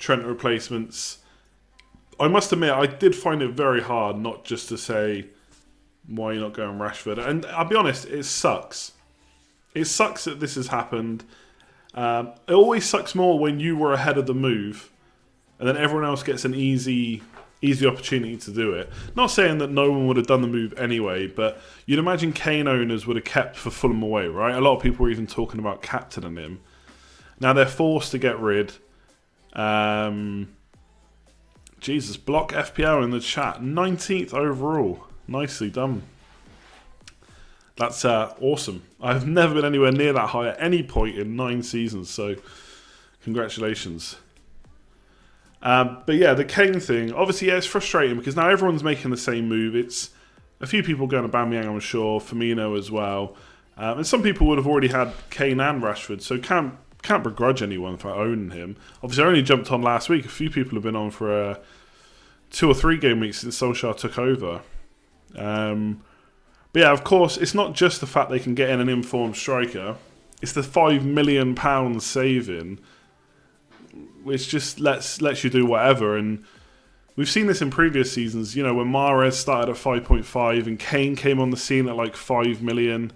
Trent replacements. I must admit, I did find it very hard not just to say, why are you not going Rashford? And I'll be honest, it sucks. It sucks that this has happened. It always sucks more when you were ahead of the move and then everyone else gets an easy opportunity to do it. Not saying that no one would have done the move anyway, but you'd imagine Kane owners would have kept for Fulham away, right? A lot of people were even talking about captaining him. Now they're forced to get rid. Jesus, Block FPL in the chat. 19th overall. Nicely done. That's awesome. I've never been anywhere near that high at any point in 9 seasons, so congratulations. But yeah, the Kane thing, obviously, yeah, it's frustrating because now everyone's making the same move. It's a few people going to Aubameyang, I'm sure, Firmino as well. And some people would have already had Kane and Rashford, so can't begrudge anyone for owning him. Obviously, I only jumped on last week. A few people have been on for 2 or 3 game weeks since Solskjaer took over. But yeah, of course, it's not just the fact they can get in an informed striker. It's the £5 million saving, which just lets you do whatever. And we've seen this in previous seasons, you know, when Mahrez started at 5.5 and Kane came on the scene at like 5 million.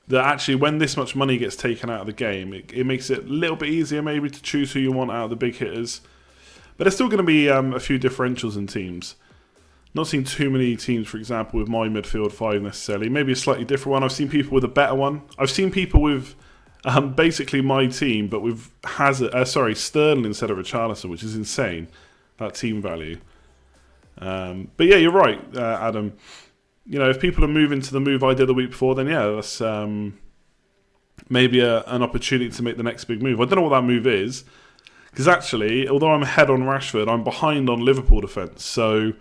That actually, when this much money gets taken out of the game, it makes it a little bit easier maybe to choose who you want out of the big hitters. But there's still going to be a few differentials in teams. Not seen too many teams, for example, with my midfield 5 necessarily. Maybe a slightly different one. I've seen people with a better one. I've seen people with basically my team, but with Sterling instead of Richarlison, which is insane, that team value. But yeah, you're right, Adam. You know, if people are moving to the move I did the week before, then yeah, that's maybe an opportunity to make the next big move. I don't know what that move is, because actually, although I'm ahead on Rashford, I'm behind on Liverpool defence. So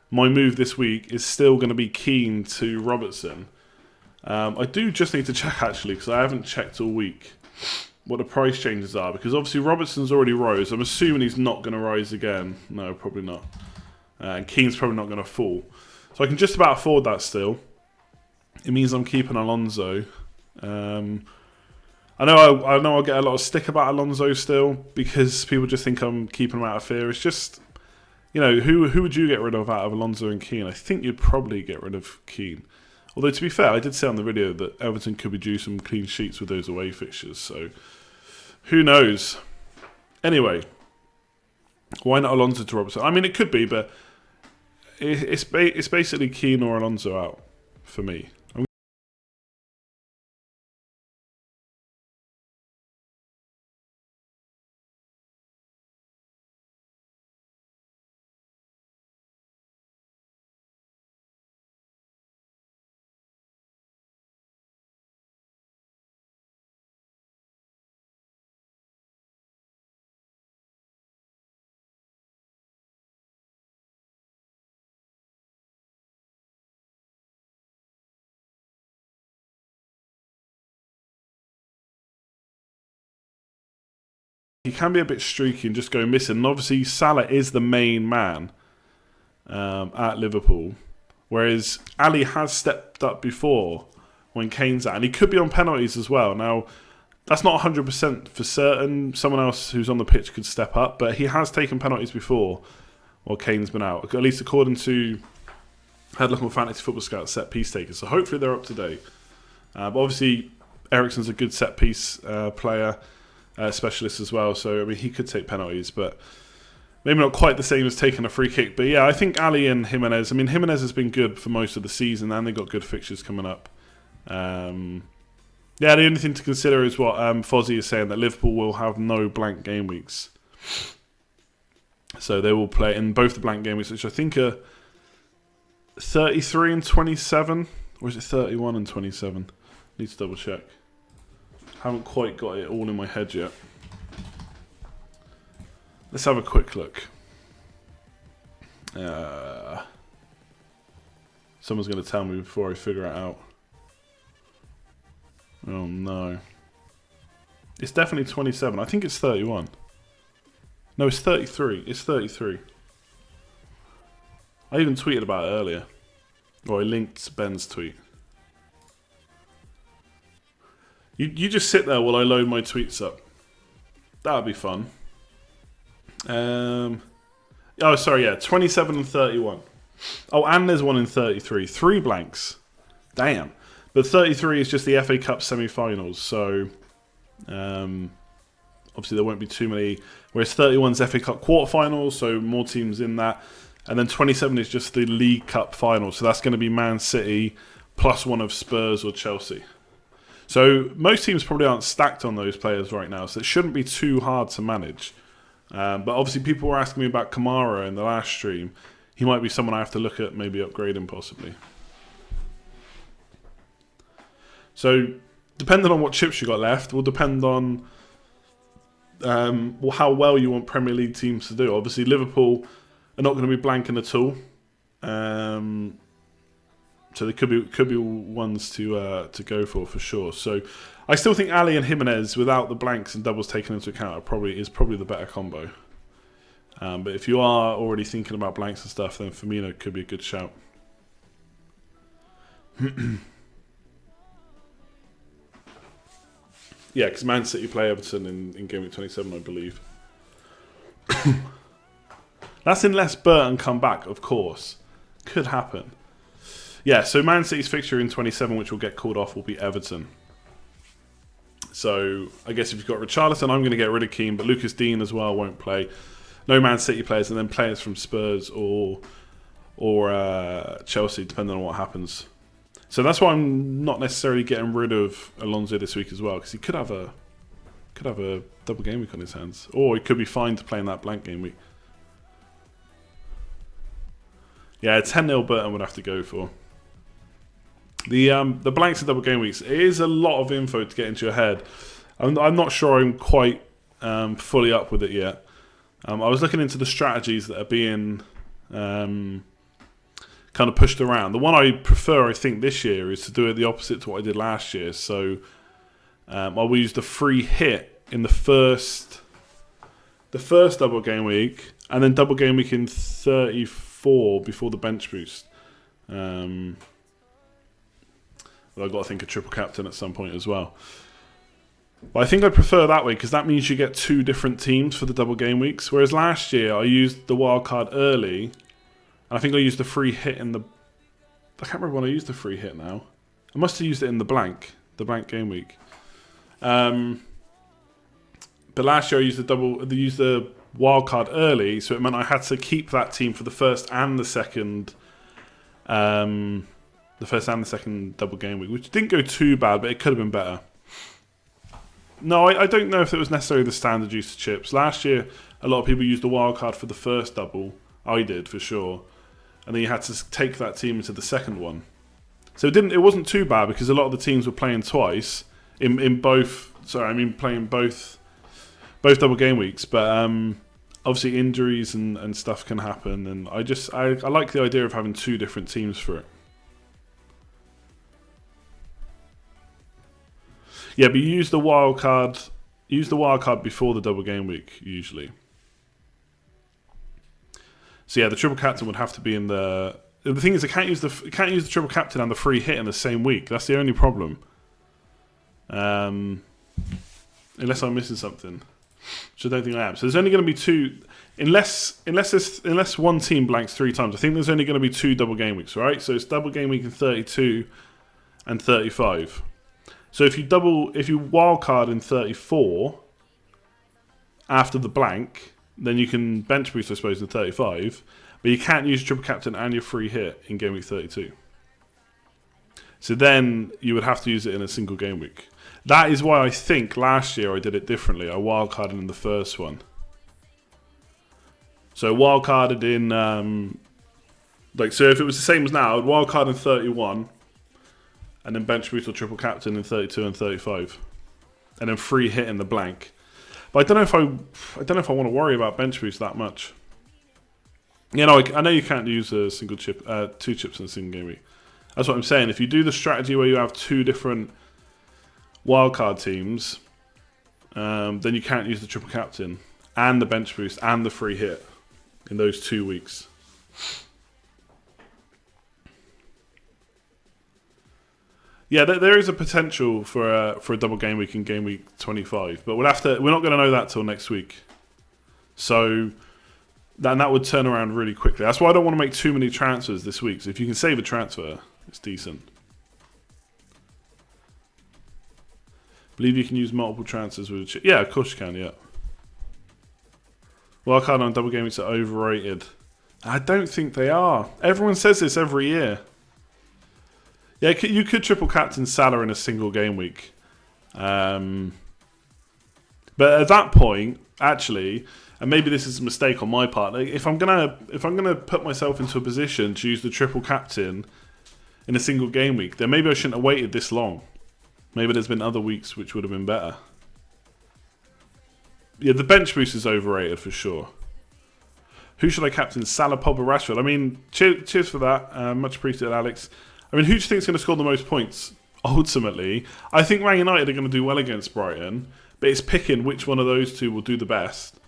my move this week is still going to be Keane to Robertson. I do just need to check, actually, because I haven't checked all week what the price changes are, because obviously Robertson's already rose. I'm assuming he's not going to rise again. No, probably not. And Keane's probably not going to fall. So I can just about afford that still. It means I'm keeping Alonso. I know I'll get a lot of stick about Alonso still, because people just think I'm keeping him out of fear. It's just, you know, who would you get rid of out of Alonso and Keane? I think you'd probably get rid of Keane. Although, to be fair, I did say on the video that Everton could be due some clean sheets with those away fixtures, so who knows? Anyway, why not Alonso to Robertson? I mean, it could be, but it's basically Keane or Alonso out for me. He can be a bit streaky and just go missing. And obviously, Salah is the main man at Liverpool, whereas Ali has stepped up before when Kane's out. And he could be on penalties as well. Now, that's not 100% for certain. Someone else who's on the pitch could step up, but he has taken penalties before while Kane's been out, at least according to Head Look on Fantasy Football Scout set piece takers. So hopefully they're up to date. But obviously, Eriksen's a good set piece player. Specialist as well, so I mean he could take penalties, but maybe not quite the same as taking a free kick. But yeah, I think Ali and Jimenez. I mean, Jimenez has been good for most of the season, and they've got good fixtures coming up. Yeah, the only thing to consider is what Fozzie is saying, that Liverpool will have no blank game weeks, so they will play in both the blank game weeks, which I think are 33 and 27, or is it 31 and 27? Need to double check. Haven't quite got it all in my head yet. Let's have a quick look. Someone's going to tell me before I figure it out. Oh no. It's definitely 27. I think it's 31. No, it's 33. It's 33. I even tweeted about it earlier. Or I linked Ben's tweet. You just sit there while I load my tweets up. That would be fun. Oh, sorry, yeah, 27 and 31. Oh, and there's one in 33. 3 blanks. Damn. But 33 is just the FA Cup semi-finals, so obviously there won't be too many. Whereas 31's FA Cup quarterfinals, so more teams in that. And then 27 is just the League Cup final, so that's going to be Man City plus one of Spurs or Chelsea. So most teams probably aren't stacked on those players right now, so it shouldn't be too hard to manage. But obviously people were asking me about Kamara in the last stream. He might be someone I have to look at maybe upgrading possibly. So depending on what chips you got left will depend on how well you want Premier League teams to do. Obviously Liverpool are not going to be blanking at all. So there could be ones to go for sure. So I still think Ali and Jimenez, without the blanks and doubles taken into account, is probably the better combo. But if you are already thinking about blanks and stuff, then Firmino could be a good shout. Yeah, because Man City play Everton in Game Week 27, I believe. That's unless Burton come back, of course. Could happen. Yeah, so Man City's fixture in 27, which will get called off, will be Everton. So I guess if you've got Richarlison, I'm going to get rid of Keane, but Lucas Dean as well won't play. No Man City players, and then players from Spurs or Chelsea, depending on what happens. So that's why I'm not necessarily getting rid of Alonso this week as well, because he could have a double game week on his hands, or he could be fine to play in that blank game week. Yeah, 10-0 Burton would have to go for. The blanks and double game weeks, it is a lot of info to get into your head. I'm not sure I'm quite fully up with it yet. I was looking into the strategies that are being kind of pushed around. The one I prefer, I think, this year is to do it the opposite to what I did last year. So I will use the free hit in the first double game week, and then double game week in 34 before the bench boost. But I've got to think of triple captain at some point as well. But I think I prefer that way because that means you get 2 different teams for the double game weeks. Whereas last year I used the wild card early, and I think I used the free hit in the. I can't remember when I used the free hit now. I must have used it in the blank game week. But last year I used the wild card early, so it meant I had to keep that team for the first and the second. The first and the second double game week, which didn't go too bad, but it could have been better. No, I don't know if it was necessarily the standard use of chips. Last year, a lot of people used the wild card for the first double. I did, for sure. And then you had to take that team into the second one. So it wasn't too bad because a lot of the teams were playing twice in both. Sorry, I mean playing both double game weeks. But obviously injuries and stuff can happen, and I like the idea of having 2 different teams for it. Yeah, but you use the wild card. Use the wild card before the double game week usually. So yeah, the triple captain would have to be in the. The thing is, I can't use the triple captain and the free hit in the same week. That's the only problem. Unless I'm missing something, which I don't think I am. So there's only going to be 2, unless one team blanks 3 times. I think there's only going to be 2 double game weeks, right? So it's double game week in 32 and 35. So if you wildcard in 34 after the blank, then you can bench boost, I suppose, in 35, but you can't use triple captain and your free hit in game week 32. So then you would have to use it in a single game week. That is why I think last year I did it differently. I wildcarded in the first one. So wildcarded in, so if it was the same as now, I'd wildcard in 31. And then bench boost or triple captain in 32 and 35, and then free hit in the blank. But I don't know if I want to worry about bench boost that much. I know you can't use a single chip, 2 chips in a single game week. That's what I'm saying. If you do the strategy where you have 2 different wildcard teams, then you can't use the triple captain and the bench boost and the free hit in those 2 weeks. Yeah, there is a potential for a double game week in game week 25, but we're not going to know that till next week. So that would turn around really quickly. That's why I don't want to make too many transfers this week. So if you can save a transfer, it's decent. Believe you can use multiple transfers with yeah, of course you can. Yeah. Wildcard on double game weeks are overrated. I don't think they are. Everyone says this every year. Yeah, you could triple captain Salah in a single game week, but at that point, actually, and maybe this is a mistake on my part. Like, if I'm gonna put myself into a position to use the triple captain in a single game week, then maybe I shouldn't have waited this long. Maybe there's been other weeks which would have been better. Yeah, the bench boost is overrated for sure. Who should I captain? Salah, Pogba, Rashford. I mean, cheers for that. Much appreciated, Alex. I mean, who do you think is going to score the most points? Ultimately, I think Man United are going to do well against Brighton, but it's picking which one of those two will do the best.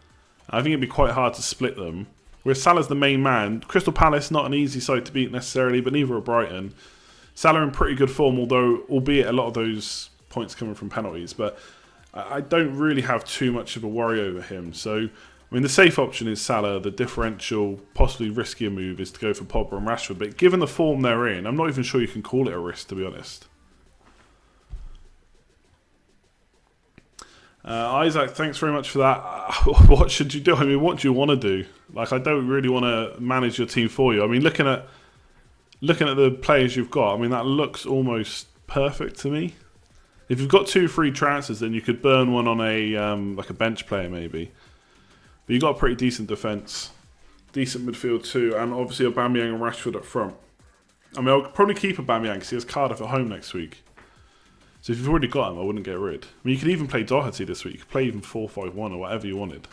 I think it'd be quite hard to split them. Whereas Salah's the main man. Crystal Palace, not an easy side to beat necessarily, but neither are Brighton. Salah in pretty good form, albeit a lot of those points coming from penalties, but I don't really have too much of a worry over him. So, I mean, the safe option is Salah. The differential, possibly riskier move is to go for Pogba and Rashford. But given the form they're in, I'm not even sure you can call it a risk, to be honest. Isaac, thanks very much for that. What should you do? I mean, what do you want to do? Like, I don't really want to manage your team for you. I mean, looking at the players you've got, I mean, that looks almost perfect to me. If you've got 2 free transfers, then you could burn one on a like a bench player maybe. But you've got a pretty decent defence. Decent midfield too. And obviously Aubameyang and Rashford up front. I mean, I'll probably keep Aubameyang because he has Cardiff at home next week. So if you've already got him, I wouldn't get rid. I mean, you could even play Doherty this week. You could play even 4-5-1 or whatever you wanted.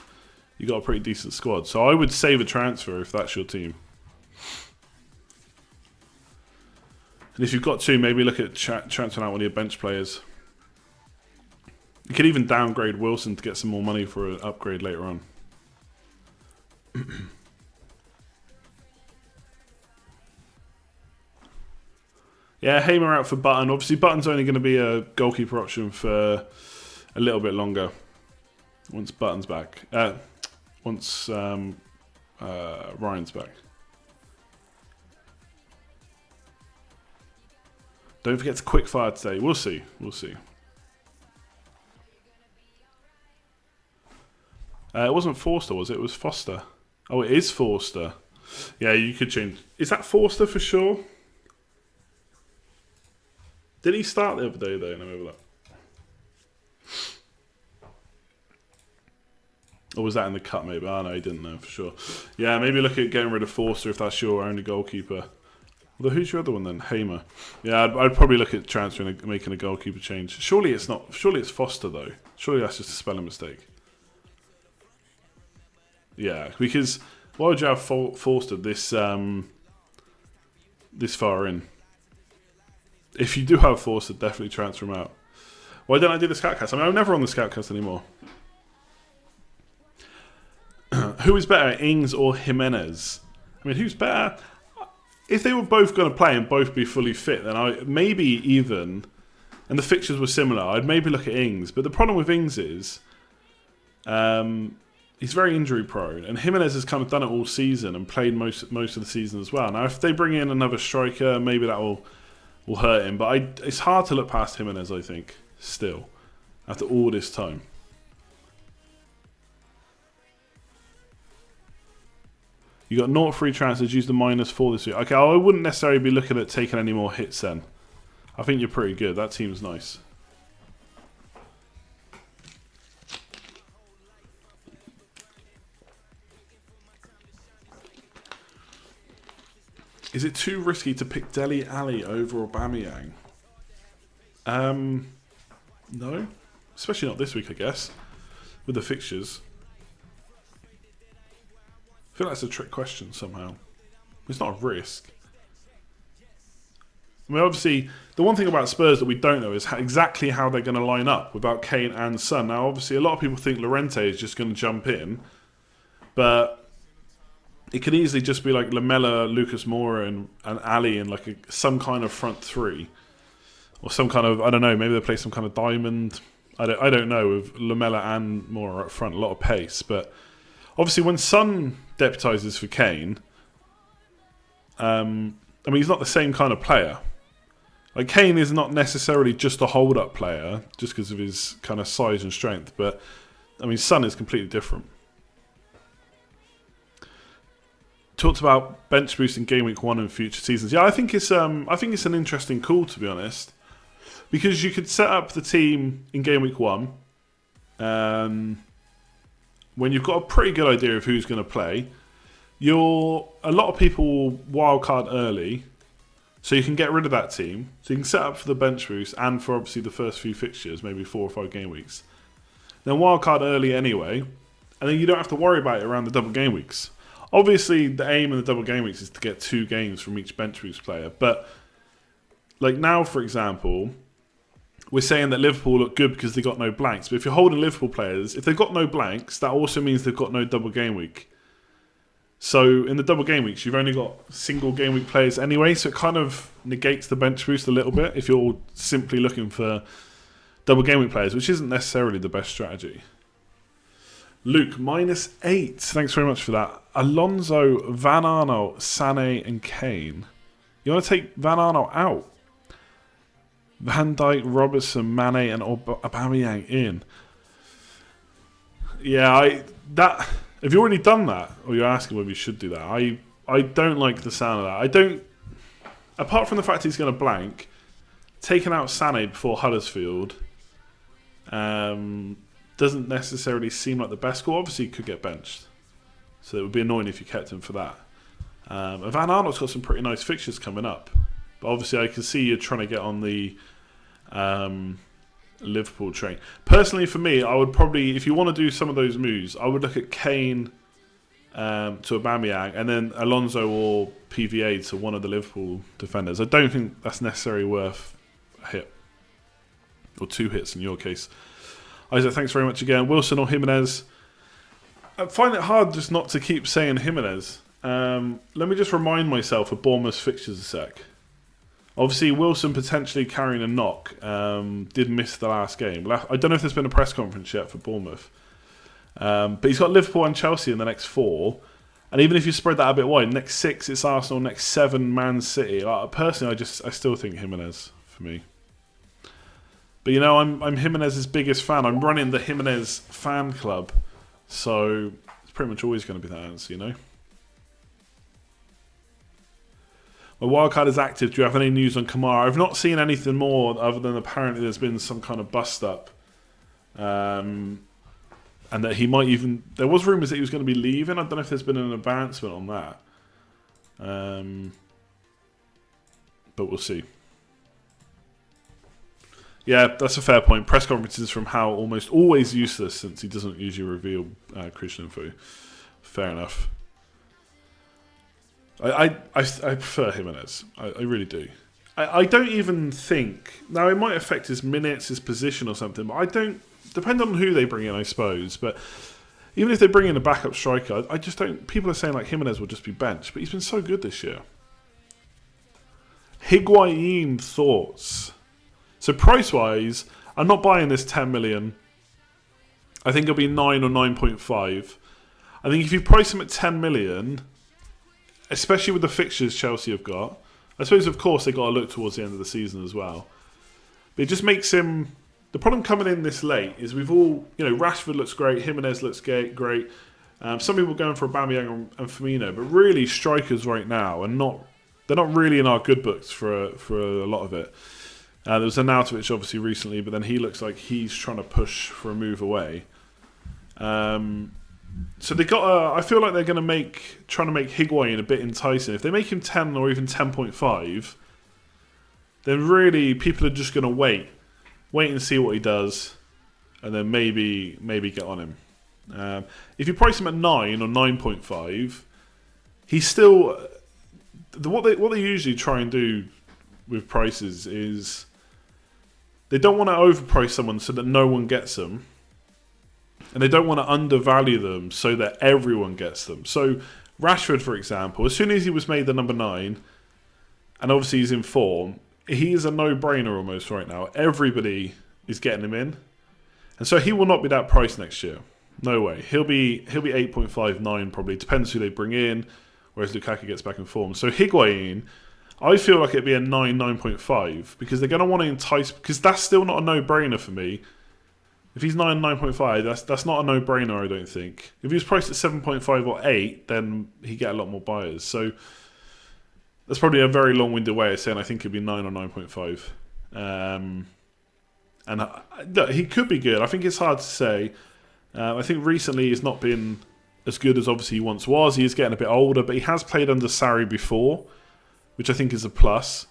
You got a pretty decent squad. So I would save a transfer if that's your team. And if you've got 2, maybe look at transferring out one of your bench players. You could even downgrade Wilson to get some more money for an upgrade later on. Yeah, Hamer out for Button. Obviously, Button's only going to be a goalkeeper option for a little bit longer. Once Button's back. Once Ryan's back. Don't forget to quickfire today. We'll see. We'll see. It wasn't Forster, was it? It was Foster. Oh, it is Forster. Yeah, you could change. Is that Forster for sure? Did he start the other day, though? Let me have a look. Or was that in the cut, maybe? Oh, no, he didn't know for sure. Yeah, maybe look at getting rid of Forster if that's your only goalkeeper. Although, who's your other one then? Hamer. Yeah, I'd probably look at transferring and making a goalkeeper change. Surely it's not. Surely it's Foster, though. Surely that's just a spelling mistake. Yeah, because why would you have Forster this far in? If you do have Forster, definitely transfer him out. Why don't I do the Scoutcast? I mean, I'm never on the Scoutcast anymore. Who is better, Ings or Jimenez? I mean, who's better? If they were both going to play and both be fully fit, then I maybe even, and the fixtures were similar, I'd maybe look at Ings. But the problem with Ings is he's very injury prone, and Jimenez has kind of done it all season and played most of the season as well. Now, if they bring in another striker, maybe that will hurt him. But it's hard to look past Jimenez, I think, still, after all this time. You got 0 free transfers, use the -4 this week. Okay, I wouldn't necessarily be looking at taking any more hits then. I think you're pretty good. That team's nice. Is it too risky to pick Dele Alli over Aubameyang? No. Especially not this week, I guess. With the fixtures. I feel like that's a trick question somehow. It's not a risk. I mean, obviously, the one thing about Spurs that we don't know is exactly how they're going to line up without Kane and Son. Now, obviously, a lot of people think Llorente is just going to jump in. But it could easily just be like Lamella, Lucas Moura, and Ali in like some kind of front three. or some kind of, I don't know, maybe they play some kind of diamond. I don't know, with Lamela and Moura up front, a lot of pace. But obviously when Son deputises for Kane, I mean, he's not the same kind of player. Like, Kane is not necessarily just a hold-up player, just because of his kind of size and strength. But, I mean, Son is completely different. Talked about bench boost in Game Week 1 and future seasons. Yeah, I think it's an interesting call, to be honest. Because you could set up the team in Game Week 1 when you've got a pretty good idea of who's going to play. A lot of people will wildcard early, so you can get rid of that team. So you can set up for the bench boost and for obviously the first few fixtures, maybe 4 or 5 game weeks. Then wildcard early anyway, and then you don't have to worry about it around the double game weeks. Obviously, the aim in the double game weeks is to get 2 games from each bench boost player. But like now, for example, we're saying that Liverpool look good because they got no blanks. But if you're holding Liverpool players, if they've got no blanks, that also means they've got no double game week. So in the double game weeks, you've only got single game week players anyway. So it kind of negates the bench boost a little bit if you're simply looking for double game week players, which isn't necessarily the best strategy. Luke, -8. Thanks very much for that. Alonso, Van Arnold, Sané and Kane. You want to take Van Arnold out? Van Dijk, Robertson, Mane and Aubameyang in. Yeah, if you've already done that, or you're asking whether you should do that, I don't like the sound of that. I don't, apart from the fact he's going to blank, taking out Sané before Huddersfield doesn't necessarily seem like the best call. Obviously, he could get benched, so it would be annoying if you kept him for that. Van Arnold's got some pretty nice fixtures coming up, but obviously I can see you're trying to get on the Liverpool train. Personally, for me, I would probably, if you want to do some of those moves, I would look at Kane to Aubameyang, and then Alonso or PVA to one of the Liverpool defenders. I don't think that's necessarily worth a hit, or 2 hits in your case. Isaac, thanks very much again. Wilson or Jimenez? I find it hard just not to keep saying Jimenez. Let me just remind myself of Bournemouth's fixtures a sec. Obviously, Wilson potentially carrying a knock, did miss the last game. I don't know if there's been a press conference yet for Bournemouth. But he's got Liverpool and Chelsea in the next 4. And even if you spread that a bit wide, next 6 it's Arsenal, next 7 Man City. Personally, I still think Jimenez for me. But you know, I'm Jimenez's biggest fan. I'm running the Jimenez fan club. So it's pretty much always going to be that answer, you know. My wildcard is active. Do you have any news on Kamara? I've not seen anything more other than apparently there's been some kind of bust up. And that he might even... There was rumours that he was going to be leaving. I don't know if there's been an advancement on that. But we'll see. Yeah, that's a fair point. Press conferences from Howe almost always useless since he doesn't usually reveal crucial info. Fair enough. I prefer Jimenez. I really do. I don't even think... Now, it might affect his minutes, his position or something, but I don't... Depend on who they bring in, I suppose. But even if they bring in a backup striker, I just don't... People are saying like Jimenez will just be benched, but he's been so good this year. Higuain thoughts... So price-wise, I'm not buying this 10 million. I think it'll be 9 or 9.5. I think if you price him at 10 million, especially with the fixtures Chelsea have got, I suppose, of course, they've got to look towards the end of the season as well. But it just makes him... The problem coming in this late is we've all... You know, Rashford looks great, Jimenez looks great. Some people are going for Aubameyang and Firmino, but really strikers right now are not... They're not really in our good books for a lot of it. There was Arnautovic obviously recently, but then he looks like he's trying to push for a move away. So they got. I feel like they're going to trying to make Higuain a bit enticing. If they make him 10 or even 10.5, then really people are just going to wait and see what he does, and then maybe get on him. If you price him at 9 or 9.5, he's still. What they usually try and do with prices is they don't want to overprice someone so that no one gets them, and they don't want to undervalue them so that everyone gets them. So Rashford, for example, as soon as he was made the number 9, and obviously he's in form, he is a no-brainer almost right now. Everybody is getting him in. And so he will not be that price next year. No way. He'll be 8.59 probably. Depends who they bring in, whereas Lukaku gets back in form. So Higuain, I feel like it'd be a 9.5, because they're going to want to entice, because that's still not a no-brainer for me. If he's 9.5, that's not a no-brainer, I don't think. If he was priced at 7.5 or 8, then he'd get a lot more buyers. So that's probably a very long-winded way of saying I think it'd be 9 or 9.5. And look, he could be good. I think it's hard to say. I think recently he's not been as good as obviously he once was. He is getting a bit older, but he has played under Sarri before, which I think is a plus.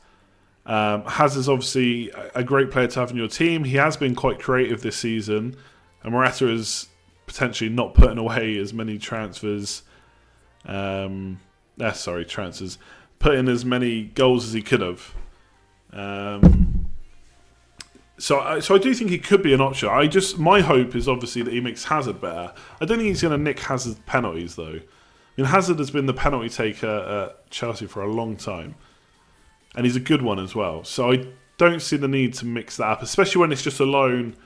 Hazard's obviously a great player to have in your team. He has been quite creative this season, and Morata is potentially not putting away as many transfers. Transfers. Putting as many goals as he could have. So I do think he could be an option. My hope is obviously that he makes Hazard better. I don't think he's going to nick Hazard's penalties though. I mean, Hazard has been the penalty taker at Chelsea for a long time, and he's a good one as well. So I don't see the need to mix that up, especially when it's just a loan.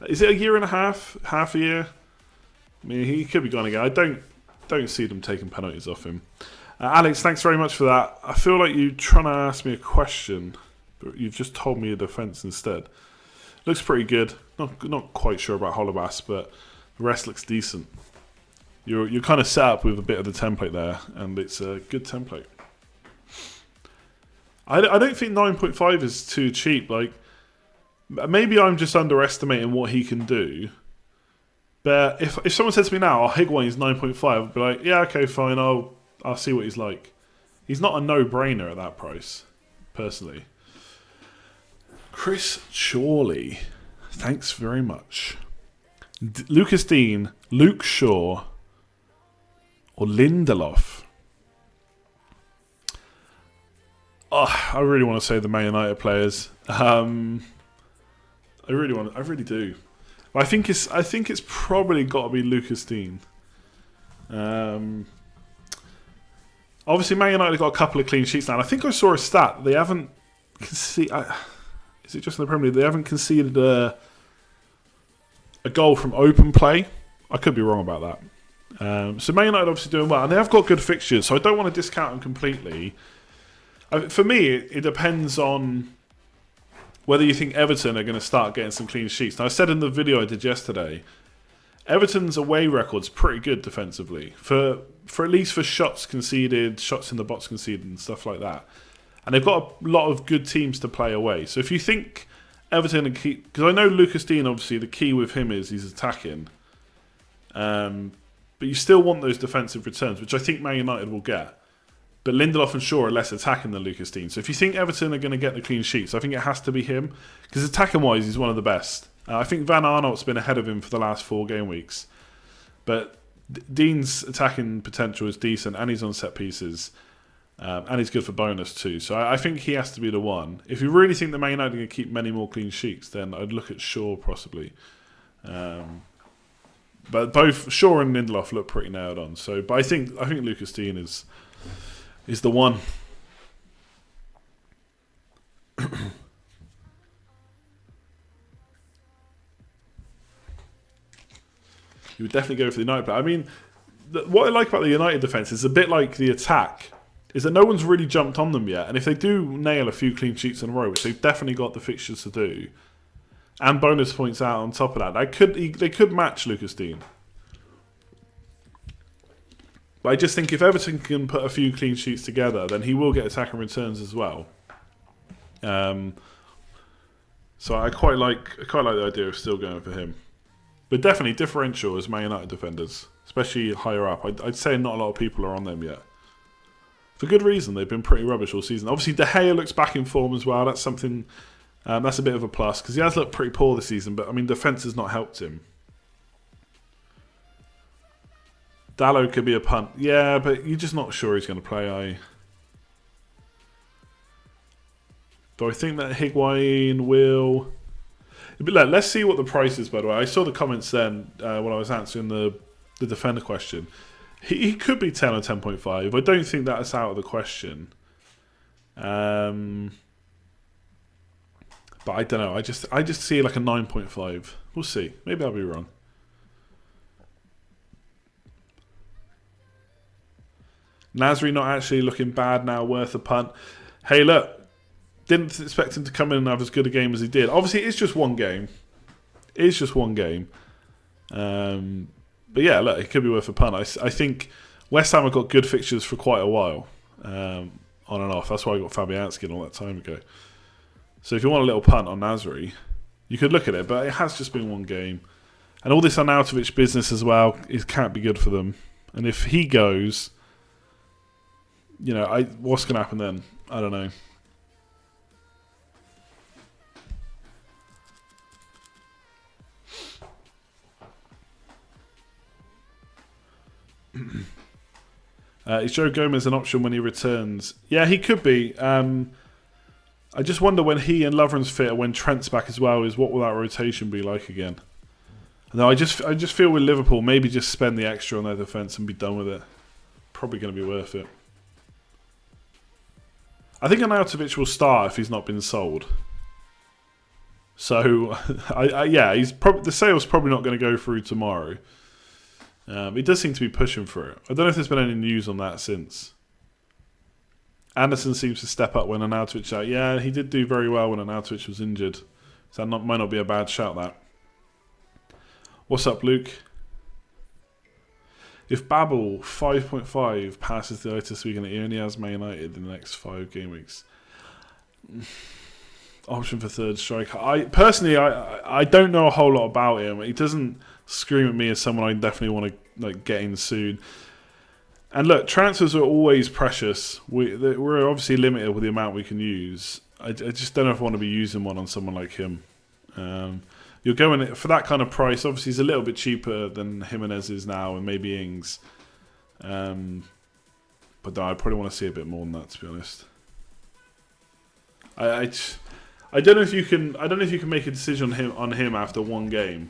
Is it a year and a half a year? I mean, he could be gone again. I don't see them taking penalties off him. Alex, thanks very much for that. I feel like you're trying to ask me a question, but you've just told me a defence instead. Looks pretty good. Not quite sure about Holobas, but the rest looks decent. You're kind of set up with a bit of the template there, and it's a good template. I don't think 9.5 is too cheap. Like, maybe I'm just underestimating what he can do. But if someone said to me now, Higuain's 9.5, I'd be like, yeah, okay, fine. I'll see what he's like. He's not a no-brainer at that price, personally. Chris Chorley, thanks very much. Lucas Dean, Luke Shaw, or Lindelof. Oh, I really want to say the Man United players. I really do. I think it's probably got to be Lucas Dean. Obviously, Man United got a couple of clean sheets now. And I think I saw a stat. They haven't conceded. Is it just in the Premier League? They haven't conceded a goal from open play. I could be wrong about that. So Man United obviously doing well, and they have got good fixtures. So I don't want to discount them completely. For me, it depends on whether you think Everton are going to start getting some clean sheets. Now, I said in the video I did yesterday, Everton's away record's pretty good defensively for at least for shots conceded, shots in the box conceded, and stuff like that. And they've got a lot of good teams to play away. So if you think Everton are key, because I know Lucas Dean, obviously the key with him is he's attacking, but you still want those defensive returns, which I think Man United will get. But Lindelof and Shaw are less attacking than Lucas Dean. So if you think Everton are going to get the clean sheets, I think it has to be him. Because attacking-wise, he's one of the best. I think Van Aanholt's been ahead of him for the last 4 game weeks. But Dean's attacking potential is decent, and he's on set pieces. And he's good for bonus too. So I think he has to be the one. If you really think that Man United are going to keep many more clean sheets, then I'd look at Shaw possibly. But both Shaw and Lindelof look pretty nailed on. So, but I think Lucas Dean is the one. You would definitely go for the United player. I mean, what I like about the United defence is a bit like the attack, is that no one's really jumped on them yet. And if they do nail a few clean sheets in a row, which they've definitely got the fixtures to do, and bonus points out on top of that, they could match Lucas Dean. But I just think if Everton can put a few clean sheets together, then he will get attacking returns as well. So I quite like the idea of still going for him. But definitely differential as Man United defenders, especially higher up. I'd say not a lot of people are on them yet. For good reason, they've been pretty rubbish all season. Obviously, De Gea looks back in form as well. That's something, that's a bit of a plus, because he has looked pretty poor this season, but I mean, defence has not helped him. Dallo could be a punt. Yeah, but you're just not sure he's going to play, Do I think that Higuain will... But let's see what the price is, by the way. I saw the comments then when I was answering the defender question. He could be 10 or 10.5. I don't think that's out of the question. But I don't know. I just see like a 9.5. We'll see. Maybe I'll be wrong. Nasri not actually looking bad now, worth a punt. Hey, look. Didn't expect him to come in and have as good a game as he did. Obviously, it's just one game. It's just one game. But yeah, look, it could be worth a punt. I think West Ham have got good fixtures for quite a while. On and off. That's why I got Fabianski all that time ago. So if you want a little punt on Nasri, you could look at it. But it has just been one game. And all this Arnautovic business as well, it can't be good for them. And if he goes... You know, what's going to happen then? I don't know. Is Joe Gomez an option when he returns? Yeah, he could be. I just wonder when he and Lovren's fit, or when Trent's back as well, is what will that rotation be like again? No, I just feel with Liverpool, maybe just spend the extra on their defence and be done with it. Probably going to be worth it. I think Arnautovic will start if he's not been sold. So, yeah, the sale's probably not going to go through tomorrow. He does seem to be pushing for it. I don't know if there's been any news on that since. Anderson seems to step up when Arnautovic out. Yeah, he did do very well when Arnautovic was injured. So that might not be a bad shout, that. What's up, Luke? If Babel 5.5 passes the Otis weekend, he only has Man United in the next 5 game weeks. Option for third striker. I don't know a whole lot about him. He doesn't scream at me as someone I definitely want to get in soon. And look, transfers are always precious. We're obviously limited with the amount we can use. I just don't know if I want to be using one on someone like him. You're going for that kind of price. Obviously, he's a little bit cheaper than Jimenez is now, and maybe Ings. But no, I probably want to see a bit more than that, to be honest. I don't know if you can. I don't know if you can make a decision on him after one game.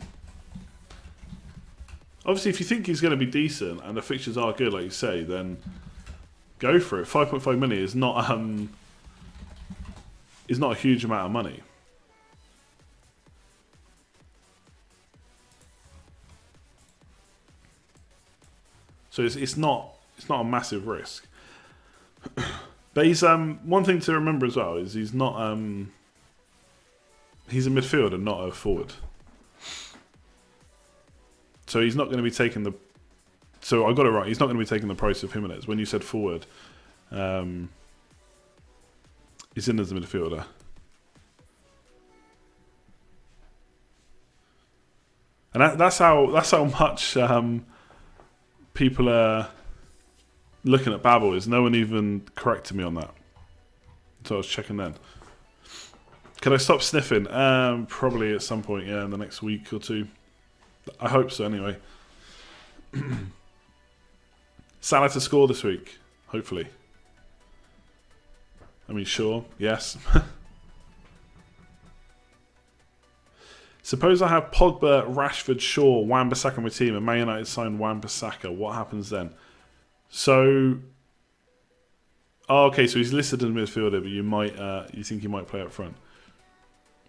Obviously, if you think he's going to be decent and the fixtures are good, like you say, then go for it. 5.5 million is not a huge amount of money. So it's not a massive risk. But he's one thing to remember as well is he's not he's a midfielder, not a forward. So he's not going to be taking the. So I got it right. He's not going to be taking the price of Jimenez. When you said forward, he's in as a midfielder. And that's how much people are looking at Babel. Is no one even corrected me on that? So I was checking then. Can I stop sniffing? Probably at some point, yeah, in the next week or two. I hope so, anyway. Salah to score this week, hopefully. I mean, sure, yes. Suppose I have Pogba, Rashford, Shaw, Wan-Bissaka on my team, and Man United sign Wan-Bissaka. What happens then? So, okay, so he's listed as a midfielder, but you think he might play up front?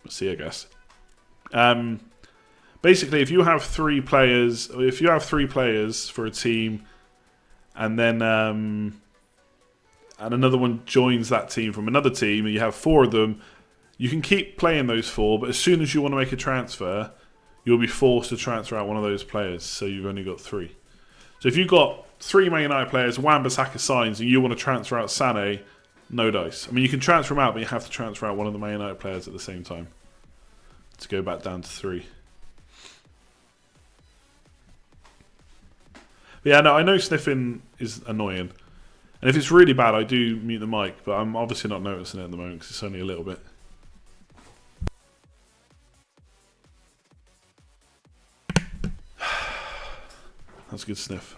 We'll see, I guess. Basically, if you have three players for a team, and then and another one joins that team from another team, and you have 4 of them, you can keep playing those 4, but as soon as you want to make a transfer, you'll be forced to transfer out one of those players, so you've only got 3. So if you've got 3 Man United players, Wan-Bissaka signs, and you want to transfer out Sané, no dice. I mean, you can transfer them out, but you have to transfer out one of the Man United players at the same time to go back down to 3. But yeah, no, I know sniffing is annoying. And if it's really bad, I do mute the mic, but I'm obviously not noticing it at the moment because it's only a little bit. That's a good sniff.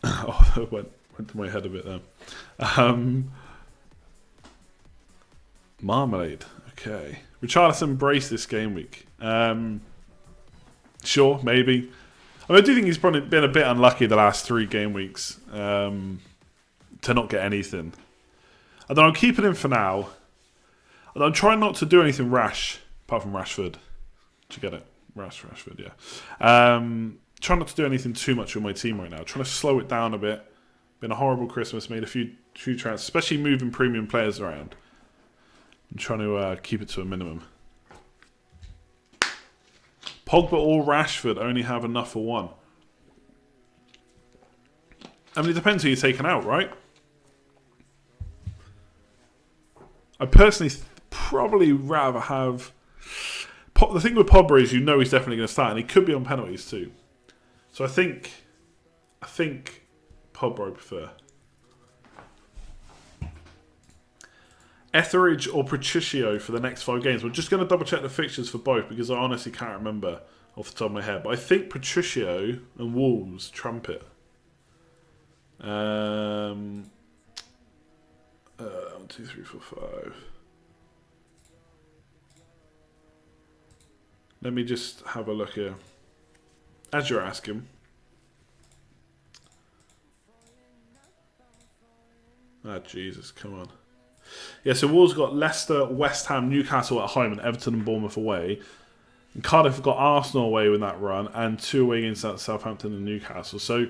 Oh, that went to my head a bit there. Marmalade. Okay. Richarlison braced this game week. Sure, maybe. I mean, I do think he's probably been a bit unlucky the last 3 game weeks to not get anything. And then I'm keeping him for now. And I'm trying not to do anything rash, apart from Rashford. Did you get it? Rashford, yeah. Trying not to do anything too much with my team right now. Trying to slow it down a bit. Been a horrible Christmas. Made a few transfers, especially moving premium players around. I'm trying to keep it to a minimum. Pogba or Rashford only have enough for one. I mean, it depends who you're taking out, right? I personally probably rather have... The thing with Pogba is you know he's definitely going to start, and he could be on penalties too. So I think Pogba I prefer. Etheridge or Patricio for the next 5 games. We're just going to double check the fixtures for both because I honestly can't remember off the top of my head. But I think Patricio and Wolves trump it. 1, 2, 3, 4, 5. Let me just have a look here. As you're asking. Ah, Jesus, come on. Yeah, so Wolves got Leicester, West Ham, Newcastle at home, and Everton and Bournemouth away. And Cardiff got Arsenal away with that run, and 2 away against Southampton and Newcastle. So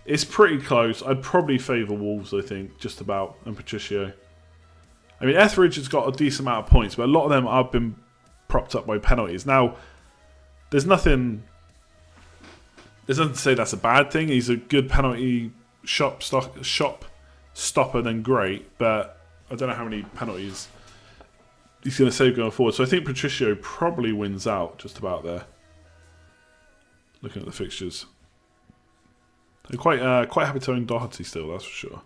it's pretty close. I'd probably favour Wolves, I think, just about, and Patricio. I mean, Etheridge has got a decent amount of points, but a lot of them have been propped up by penalties. Now, there's nothing to say that's a bad thing. He's a good penalty shop stopper, then great, but I don't know how many penalties he's going to save going forward. So I think Patricio probably wins out just about there. Looking at the fixtures. I'm quite happy to own Doherty still, that's for sure.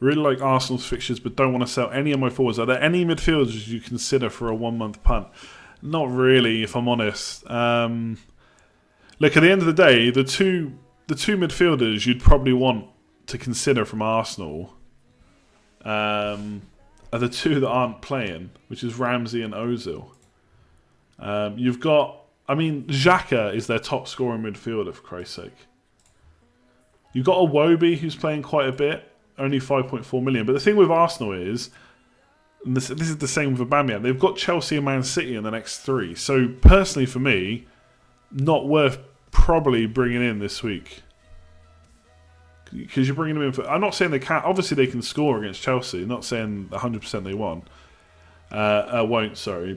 Really like Arsenal's fixtures, but don't want to sell any of my forwards. Are there any midfielders you consider for a 1-month punt? Not really, if I'm honest. Look, at the end of the day, the two midfielders you'd probably want to consider from Arsenal are the 2 that aren't playing, which is Ramsey and Ozil. You've got, I mean, Xhaka is their top scoring midfielder, for Christ's sake. You've got Iwobi, who's playing quite a bit, only 5.4 million. But the thing with Arsenal is, and this is the same with Aubameyang, they've got Chelsea and Man City in the next 3. So personally for me, not worth probably bringing in this week. Because you're bringing them in for... I'm not saying they can't... Obviously they can score against Chelsea. I'm not saying 100% they won't.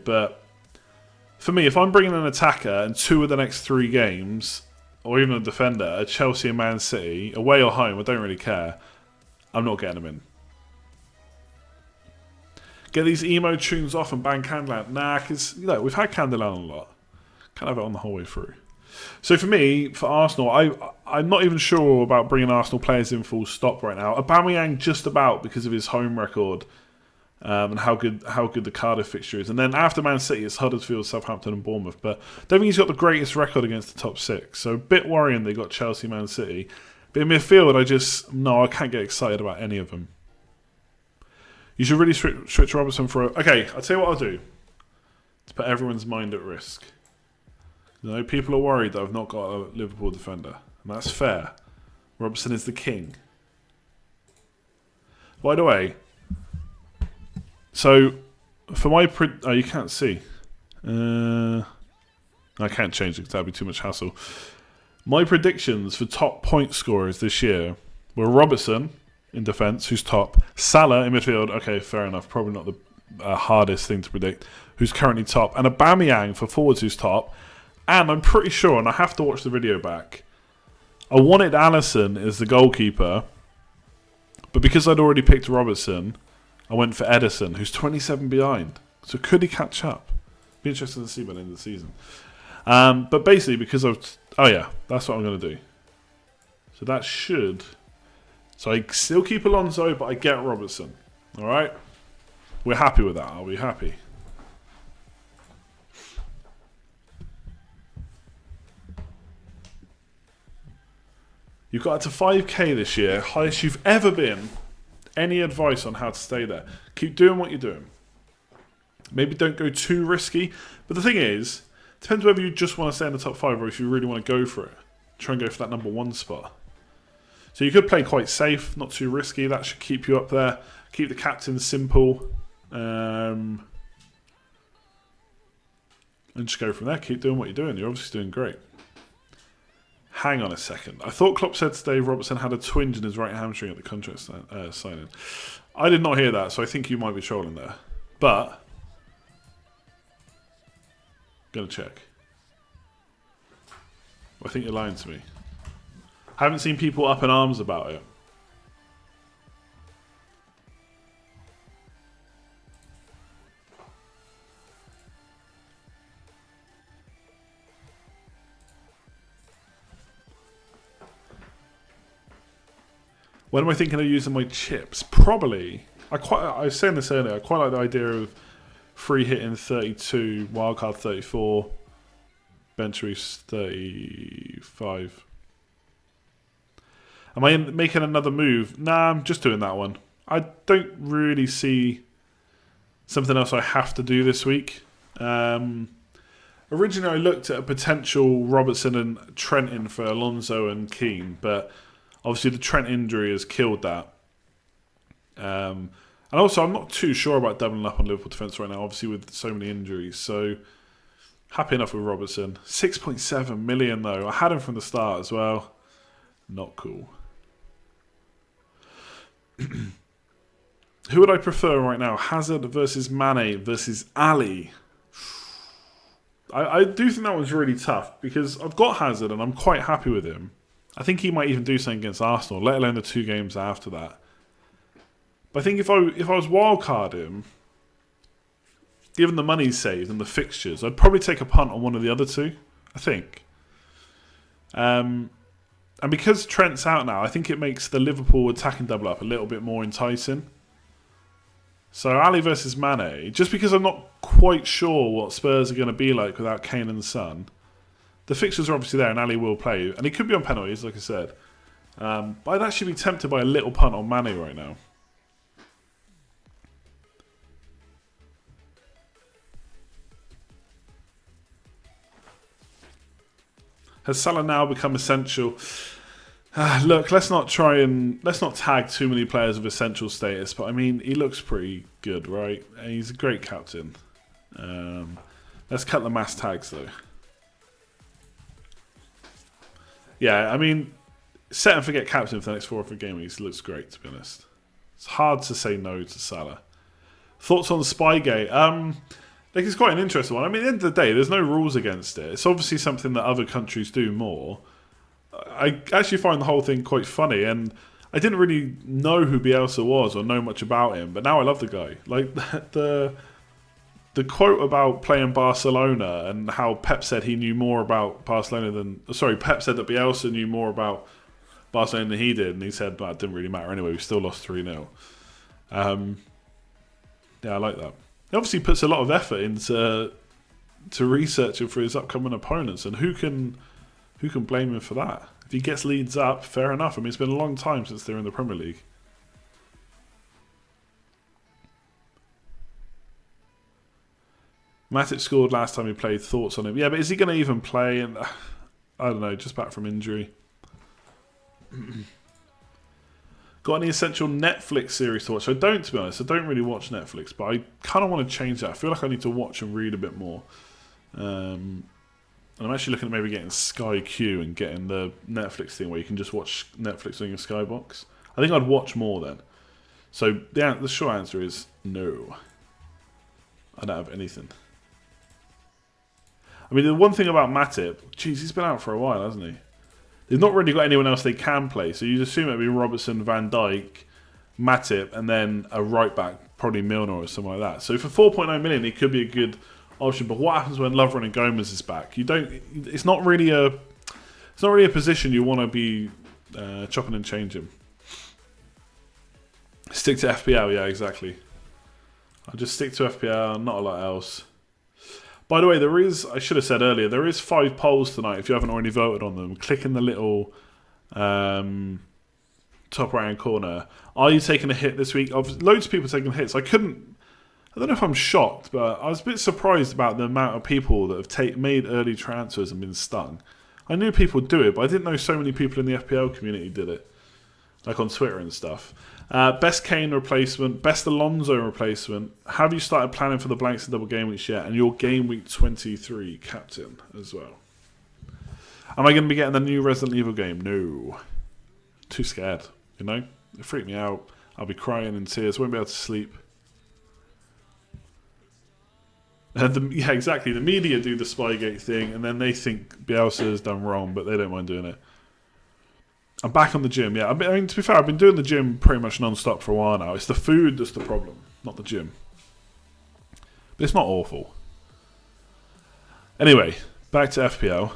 But for me, if I'm bringing an attacker and 2 of the next 3 games, or even a defender, a Chelsea and Man City, away or home, I don't really care, I'm not getting them in. Get these emo tunes off and ban Candelan. Nah, because we've had Candelan a lot. Can't have it on the whole way through. So for me, for Arsenal, I'm not even sure about bringing Arsenal players in full stop right now. Aubameyang just about because of his home record and how good the Cardiff fixture is. And then after Man City, it's Huddersfield, Southampton and Bournemouth. But I don't think he's got the greatest record against the top 6. So a bit worrying they got Chelsea, Man City. But in midfield, I can't get excited about any of them. You should really switch Robertson for okay, I'll tell you what I'll do. To put everyone's mind at risk. People are worried that I've not got a Liverpool defender. And that's fair. Robertson is the king. By the way, so for my... you can't see. I can't change it because that'd be too much hassle. My predictions for top point scorers this year were Robertson in defence, who's top. Salah in midfield, okay, fair enough. Probably not the hardest thing to predict. Who's currently top. And Aubameyang for forwards, who's top. And I'm pretty sure, and I have to watch the video back, I wanted Alisson as the goalkeeper. But because I'd already picked Robertson, I went for Edison, who's 27 behind. So could he catch up? Be interesting to see by the end of the season. But basically, because I've... Oh yeah, that's what I'm going to do. So that should... So I still keep Alonso, but I get Robertson. Alright? We're happy with that. Are we happy? You've got to 5k this year. Highest you've ever been. Any advice on how to stay there? Keep doing what you're doing. Maybe don't go too risky. But the thing is... Depends whether you just want to stay in the top 5 or if you really want to go for it. Try and go for that number 1 spot. So you could play quite safe, not too risky. That should keep you up there. Keep the captain simple. And just go from there. Keep doing what you're doing. You're obviously doing great. Hang on a second. I thought Klopp said today Robertson had a twinge in his right hamstring at the contract signing. I did not hear that, so I think you might be trolling there. But gonna check. I think you're lying to me. I haven't seen people up in arms about it. When am I thinking of using my chips? Probably. I was saying this earlier. I quite like the idea of free hitting 32, wildcard 34, bench boost 35. Am I making another move? Nah, I'm just doing that one. I don't really see something else I have to do this week. Originally, I looked at a potential Robertson and Trent in for Alonso and Keane, but obviously the Trent injury has killed that. And also, I'm not too sure about doubling up on Liverpool defence right now, obviously with so many injuries. So, happy enough with Robertson. 6.7 million though. I had him from the start as well. Not cool. Who would I prefer right now? Hazard versus Mane versus Ali. I do think that one's really tough because I've got Hazard and I'm quite happy with him. I think he might even do something against Arsenal, let alone the 2 games after that. But I think if I was wildcard him, given the money saved and the fixtures, I'd probably take a punt on one of the other 2. I think. And because Trent's out now, I think it makes the Liverpool attacking double up a little bit more enticing. So Ali versus Mane, just because I'm not quite sure what Spurs are going to be like without Kane and Son. The fixtures are obviously there and Ali will play. And he could be on penalties, like I said. But I'd actually be tempted by a little punt on Mane right now. Has Salah now become essential? Look, let's not tag too many players of essential status. But I mean, he looks pretty good, right? And he's a great captain. Let's cut the mass tags though. Yeah, I mean, set and forget captain for the next 4 or 5 game weeks. Looks great, to be honest. It's hard to say no to Salah. Thoughts on Spygate? Like, it's quite an interesting one. I mean, at the end of the day, there's no rules against it. It's obviously something that other countries do more. I actually find the whole thing quite funny, and I didn't really know who Bielsa was or know much about him, but now I love the guy. Like, the quote about playing Barcelona and how Pep said he knew more about Barcelona than... Sorry, Pep said that Bielsa knew more about Barcelona than he did, and he said, well, it didn't really matter anyway, we still lost 3-0. Yeah, I like that. He obviously puts a lot of effort into researching for his upcoming opponents, and who can blame him for that? If he gets Leeds up, fair enough. I mean, it's been a long time since they're in the Premier League. Matic scored last time he played. Thoughts on him? Yeah, but is he going to even play? And I don't know, just back from injury. Got any essential Netflix series to watch? I don't, to be honest. I don't really watch Netflix, but I kind of want to change that. I feel like I need to watch and read a bit more. And I'm actually looking at maybe getting Sky Q and getting the Netflix thing where you can just watch Netflix on your Skybox. I think I'd watch more then. So the short answer is no. I don't have anything. I mean, the one thing about Matip, geez, he's been out for a while, hasn't he? They've not really got anyone else they can play, so you'd assume it'd be Robertson, Van Dijk, Matip, and then a right back, probably Milner or something like that. So for 4.9 million, it could be a good option. But what happens when Lovren and Gomez is back? It's not really a position you want to be chopping and changing. Stick to FPL, yeah, exactly. I'll just stick to FPL, not a lot else. By the way, I should have said earlier, there is 5 polls tonight. If you haven't already voted on them, click in the little top right-hand corner. Are you taking a hit this week? Loads of people taking hits. I don't know if I'm shocked, but I was a bit surprised about the amount of people that have made early transfers and been stung. I knew people do it, but I didn't know so many people in the FPL community did it. like on Twitter and stuff. Best Kane replacement, best Alonso replacement. Have you started planning for the blanks and double game weeks yet? And your game week 23 captain as well. Am I going to be getting the new Resident Evil game? No. Too scared, you know? It freaked me out. I'll be crying in tears. Won't be able to sleep. Yeah, exactly. The media do the Spygate thing, and then they think Bielsa has done wrong, but they don't mind doing it. I'm back on the gym, yeah. I mean, to be fair, I've been doing the gym pretty much non-stop for a while now. It's the food that's the problem, not the gym. But it's not awful. Anyway, back to FPL.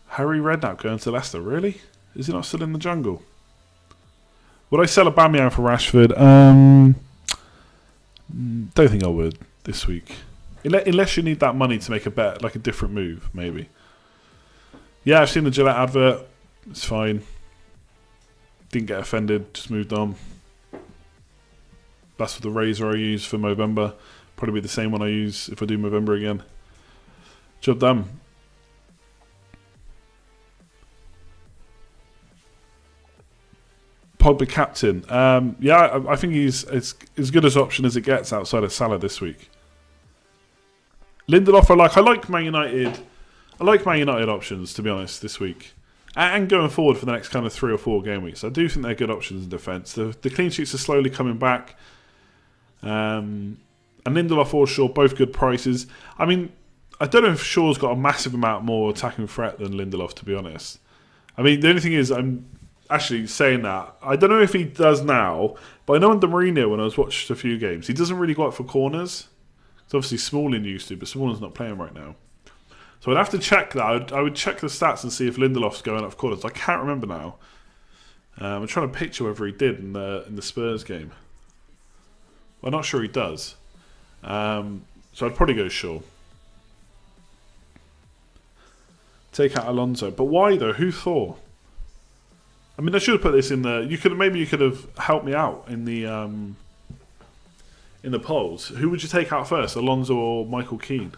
Harry Redknapp going to Leicester, really? Is he not still in the jungle? Would I sell Aubameyang for Rashford? Don't think I would this week. Unless you need that money to make a bet, like a different move, maybe. Yeah, I've seen the Gillette advert. It's fine. Didn't get offended, just moved on. That's for the razor I use for Movember. Probably be the same one I use if I do Movember again. Job done. Pogba captain. Yeah, I think he's as good as option as it gets outside of Salah this week. Lindelof, I like Man United. I like Man United options, to be honest, this week. And going forward for the next kind of 3 or 4 game weeks. I do think they're good options in defence. The clean sheets are slowly coming back. And Lindelof or Shaw, both good prices. I mean, I don't know if Shaw's got a massive amount more attacking threat than Lindelof, to be honest. I mean, the only thing is, I'm actually saying that. I don't know if he does now, but I know under Mourinho, when I was watched a few games, he doesn't really go out for corners. It's obviously Smalling used to, but Smalling's not playing right now. So I'd have to check that. I would check the stats and see if Lindelof's going up for corners. I can't remember now. I'm trying to picture whether he did in the Spurs game. I'm not sure he does. So I'd probably go Shaw. Take out Alonso. But why though? Who thought? I mean, I should have put this in the. Maybe you could have helped me out in the polls. Who would you take out first, Alonso or Michael Keane?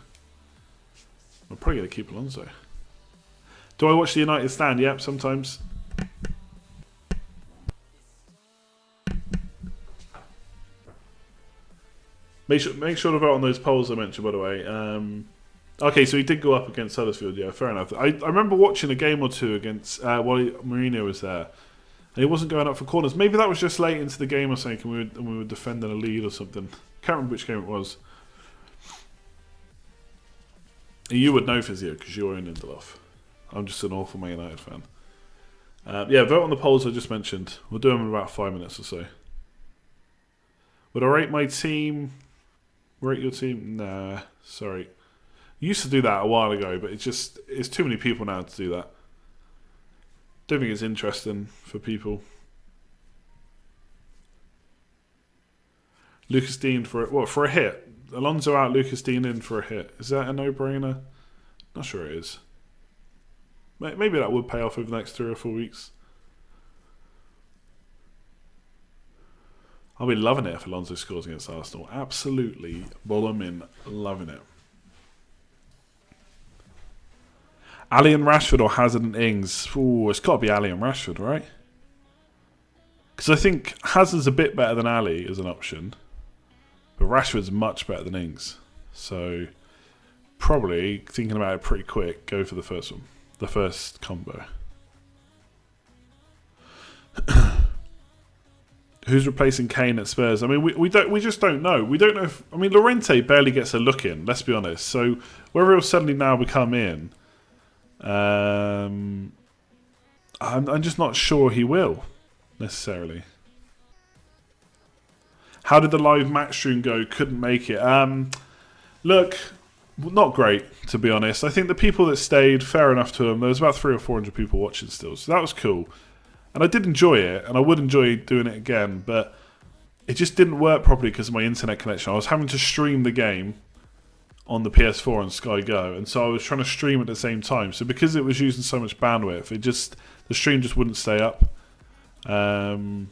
I'm probably going to keep Alonso. Do I watch the United stand? Yep, sometimes. Make sure to vote on those polls I mentioned, by the way. Okay, so he did go up against Huddersfield. Yeah, fair enough. I remember watching a game or two against while Mourinho was there, and he wasn't going up for corners. Maybe that was just late into the game or something, and we were defending a lead or something. Can't remember which game it was. You would know, Physio, because you're in Lindelof. I'm just an awful Man United fan. Yeah, vote on the polls I just mentioned. We'll do them in about 5 minutes or so. Would I rate my team? Rate your team? Nah, sorry. Used to do that a while ago, but it's too many people now to do that. Don't think it's interesting for people. Lucas Dean for a hit. Alonso out, Lucas Dean in for a hit. Is that a no-brainer? Not sure it is. Maybe that would pay off over the next 3 or 4 weeks. I'll be loving it if Alonso scores against Arsenal. Absolutely blooming loving it. Ali and Rashford or Hazard and Ings? Ooh, it's got to be Ali and Rashford, right? Because I think Hazard's a bit better than Ali as an option. But Rashford's much better than Ings. So, probably, thinking about it pretty quick, go for the first one. The first combo. Who's replacing Kane at Spurs? I mean, we just don't know. We don't know if... I mean, Llorente barely gets a look in, let's be honest. So, whether he'll suddenly now become in... I'm just not sure he will, necessarily. How did the live match stream go? Couldn't make it. Look, not great, to be honest. I think the people that stayed, fair enough to them. There was about 300 or 400 people watching still, so that was cool. And I did enjoy it, and I would enjoy doing it again, but it just didn't work properly because of my internet connection. I was having to stream the game on the PS4 and Sky Go, and so I was trying to stream at the same time. So because it was using so much bandwidth, the stream just wouldn't stay up. So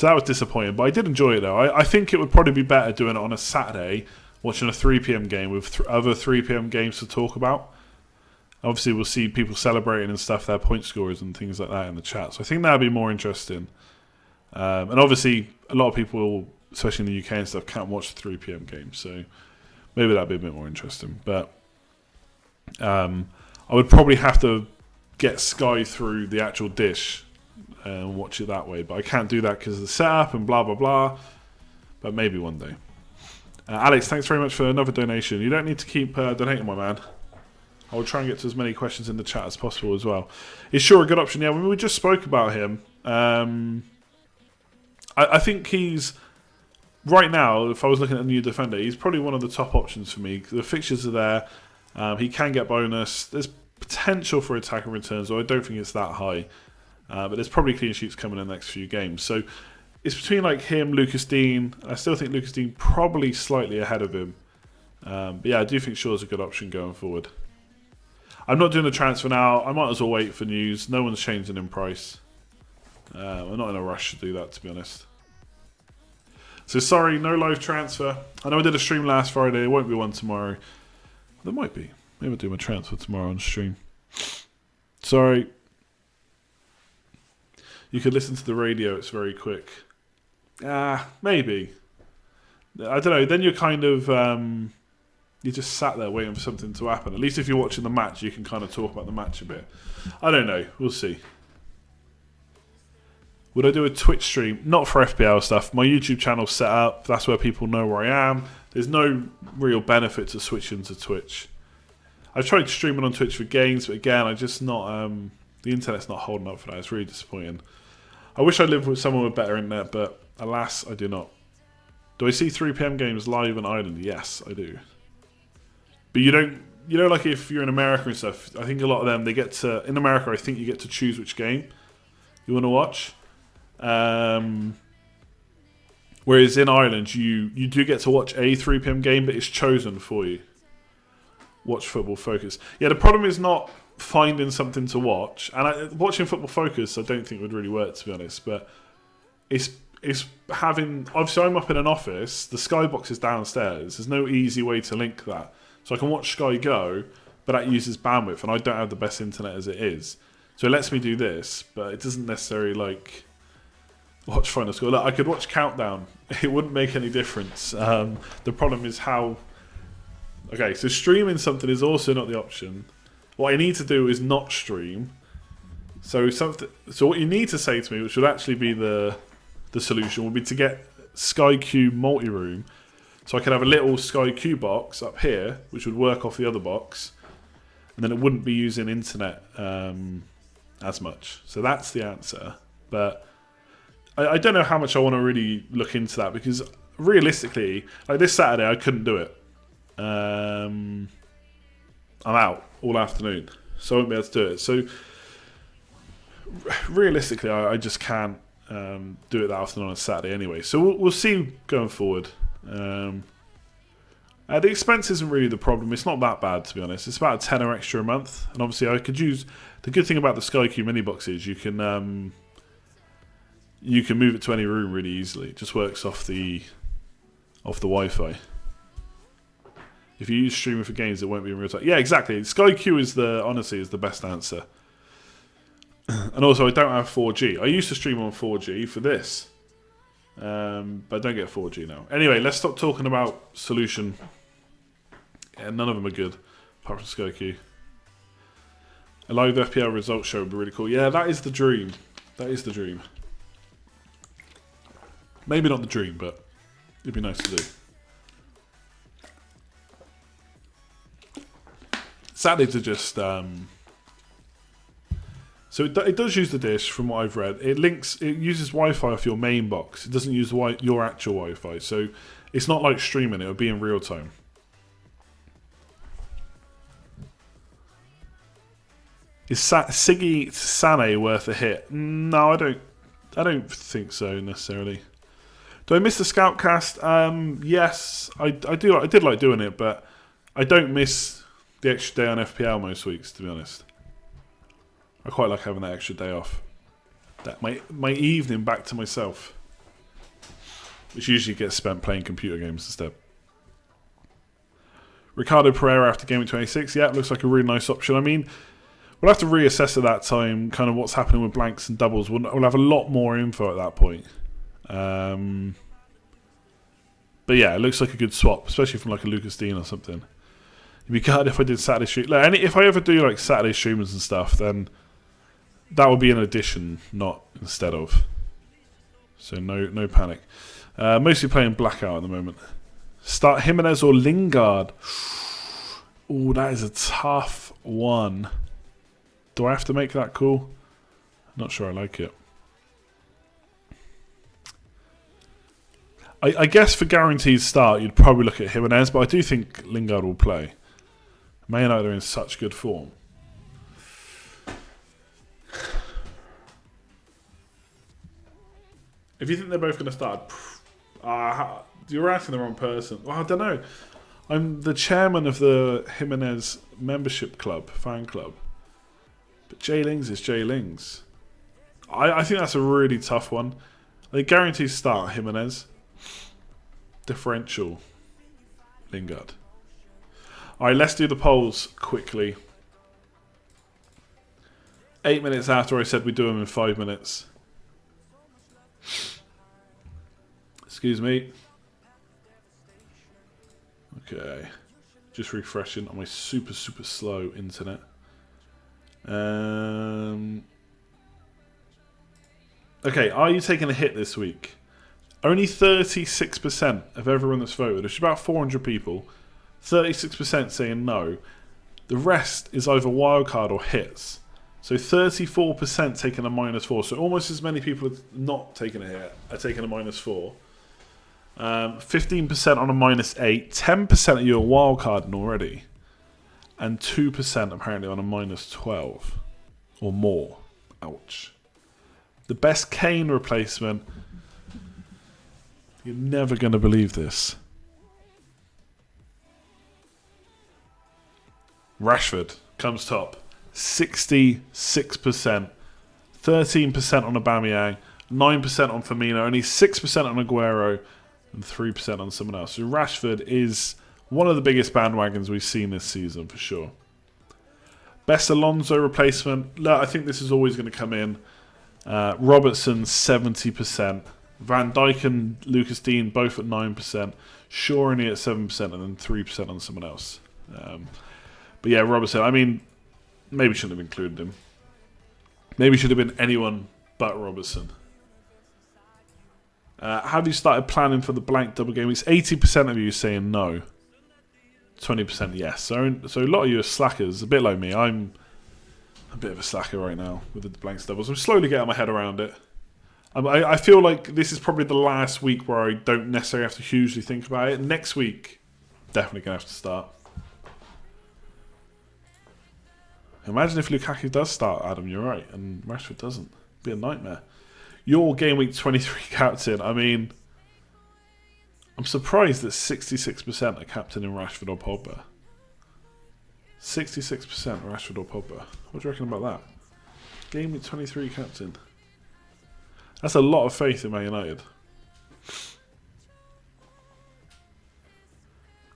that was disappointing, but I did enjoy it though. I think it would probably be better doing it on a Saturday, watching a 3 PM game with other 3 PM games to talk about. Obviously, we'll see people celebrating and stuff, their point scorers and things like that in the chat. So I think that'll be more interesting. And obviously, a lot of people, especially in the UK and stuff, can't watch the 3 p.m. game. So maybe that'll be a bit more interesting. But I would probably have to get Sky through the actual dish and watch it that way. But I can't do that because of the setup and blah, blah, blah. But maybe one day. Alex, thanks very much for another donation. You don't need to keep donating, my man. I'll try and get to as many questions in the chat as possible as well. Is Shaw a good option? Yeah, we just spoke about him. I think he's... Right now, if I was looking at a new defender, he's probably one of the top options for me. The fixtures are there. He can get bonus. There's potential for attacking returns, though I don't think it's that high. But there's probably clean sheets coming in the next few games. So it's between like him, Lucas Dean. I still think Lucas Dean probably slightly ahead of him. But yeah, I do think Shaw's a good option going forward. I'm not doing a transfer now. I might as well wait for news. No one's changing in price. I'm not in a rush to do that, to be honest. So sorry, no live transfer. I know I did a stream last Friday. There won't be one tomorrow. There might be. Maybe I'll do my transfer tomorrow on stream. Sorry. You could listen to the radio. It's very quick. Maybe. I don't know. Then you're kind of... you just sat there waiting for something to happen. At least if you're watching the match, you can kind of talk about the match a bit. I don't know. We'll see. Would I do a Twitch stream? Not for FPL stuff. My YouTube channel's set up. That's where people know where I am. There's no real benefit to switching to Twitch. I've tried streaming on Twitch for games, but again, I just not... the internet's not holding up for that. It's really disappointing. I wish I lived with someone with better internet, but alas, I do not. Do I see 3 p.m. games live in Ireland? Yes, I do. But you don't... You know, like if you're in America and stuff, I think a lot of them, they get to... In America, I think you get to choose which game you want to watch. Whereas in Ireland, you do get to watch a 3 p.m. game, but it's chosen for you. Watch Football Focus. Yeah, the problem is not finding something to watch, and watching Football Focus I don't think would really work, to be honest, but it's having... Obviously I'm up in an office, the Skybox is downstairs, there's no easy way to link that, so I can watch Sky Go, but that uses bandwidth and I don't have the best internet as it is, so it lets me do this, but it doesn't necessarily like watch Final Score. Look, I could watch Countdown, it wouldn't make any difference. The problem is how... Okay, so streaming something is also not the option. What I need to do is not stream. So what you need to say to me, which would actually be the solution, would be to get Sky Q multi-room, so I could have a little Sky Q box up here, which would work off the other box, and then it wouldn't be using internet as much. So that's the answer. But I don't know how much I want to really look into that, because realistically, like this Saturday, I couldn't do it. I'm out all afternoon, so I won't be able to do it. So realistically, I just can't do it that afternoon on a Saturday anyway. So we'll see going forward. The expense isn't really the problem. It's not that bad, to be honest. It's about a tenner extra a month, and obviously I could use... The good thing about the SkyQ mini box is you can move it to any room really easily. It just works off the Wi-Fi. If you use streaming for games, it won't be in real time. Yeah, exactly. SkyQ is honestly the best answer. And also, I don't have 4G. I used to stream on 4G for this, but I don't get 4G now. Anyway, let's stop talking about solution. Yeah, none of them are good, apart from SkyQ. A live FPL results show would be really cool. Yeah, that is the dream. That is the dream. Maybe not the dream, but it'd be nice to do. Sadly to just... So it does use the dish, from what I've read. It uses Wi-Fi off your main box. It doesn't use your actual Wi-Fi. So it's not like streaming. It would be in real time. Is Siggy Sané worth a hit? No, I don't think so necessarily. Do I miss the Scoutcast? Yes, I do. I did like doing it, but I don't miss the extra day on FPL most weeks, to be honest. I quite like having that extra day off. That my evening back to myself, which usually gets spent playing computer games instead. Ricardo Pereira after Gameweek 26. Yeah, looks like a really nice option. I mean, we'll have to reassess at that time kind of what's happening with blanks and doubles. We'll have a lot more info at that point. But yeah, it looks like a good swap, especially from like a Lucas Dean or something. It'd be good if I did Saturday stream. Like, if I ever do like Saturday streamers and stuff, then that would be an addition, not instead of. So no panic. Mostly playing Blackout at the moment. Start Jimenez or Lingard. Oh, that is a tough one. Do I have to make that call? Not sure I like it. I guess for guaranteed start, you'd probably look at Jimenez, but I do think Lingard will play. Man United are in such good form. If you think they're both going to start, you're asking the wrong person. Well, I don't know. I'm the chairman of the Jimenez membership club, fan club. But Jay Lings is Jay Lings. I think that's a really tough one. They guarantee start Jimenez. Differential Lingard. Alright, let's do the polls quickly. 8 minutes after I said we'd do them in 5 minutes. Excuse me. Okay. Just refreshing on my super slow internet. Okay, are you taking a hit this week? Only 36% of everyone that's voted, which is about 400 people, 36% saying no. The rest is either wildcard or hits. So 34% taking a -4. So almost as many people are not taking a hit are taking a -4. 15% on a -8. 10% of you are wildcarding already. And 2% apparently on a -12. Or more. Ouch. The best Kane replacement. You're never going to believe this. Rashford comes top. 66%. 13% on Aubameyang. 9% on Firmino. Only 6% on Aguero. And 3% on someone else. So Rashford is one of the biggest bandwagons we've seen this season for sure. Best Alonso replacement. Look, I think this is always going to come in. Robertson 70%. Van Dijk and Lucas Dean both at 9%. Shaw only at 7% and then 3% on someone else. But yeah, Robertson, I mean, maybe shouldn't have included him. Maybe should have been anyone but Robertson. Have you started planning for the blank double game weeks? 80% of you saying no. 20% yes. So a lot of you are slackers, a bit like me. I'm a bit of a slacker right now with the blanks doubles. I'm slowly getting my head around it. I feel like this is probably the last week where I don't necessarily have to hugely think about it. Next week, definitely going to have to start. Imagine if Lukaku does start, Adam, you're right, and Rashford doesn't. It'd be a nightmare. Your Game Week 23 captain, I mean, I'm surprised that 66% are captain in Rashford or Pogba. 66% Rashford or Pogba. What do you reckon about that? Game Week 23 captain. That's a lot of faith in Man United.